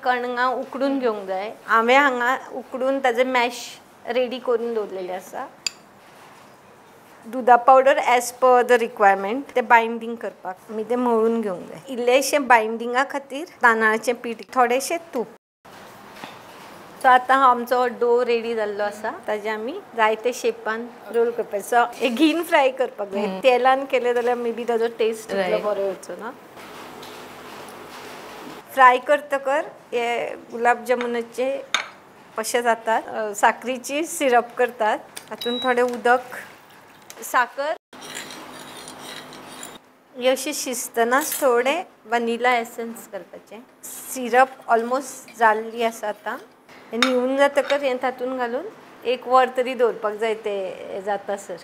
कणगां उकडून घेवंक जाय। हांवें हांगा उकडून ताजे मॅश रेडी करून दवरलेले आसा। दुधा powder as per the requirement ते बायंडींग करपाक आमी ते मळून घेवंक जाय। इल्लेशे बायंडिंगा खातीर तांदळाचें पीठ, थोडेशें तूप। सो आतां आमचो डो रेडी जाल्लो आसा। ताजे आमी जायते शेपान रोल करपाचे। सो हे घीन फ्राय करपाक जाय। तेलान केले जाल्यार मे बी ताजो टेस्ट तितलो बरो येवचो ना। फ्राय करतकर हे गुलाब जामुनाचे कशे जातात, साकरीची सिरप करतात। हातून थोडे उदक, साकर हे अशें शिजतनाच थोडे वनिला एसेन्स घालपाचे। सिरप ऑलमोस्ट जाल्ली आसा आतां। हे न्हिवून जातकर हे तातून घालून एक वर तरी दवरपाक जाय ते जातासर।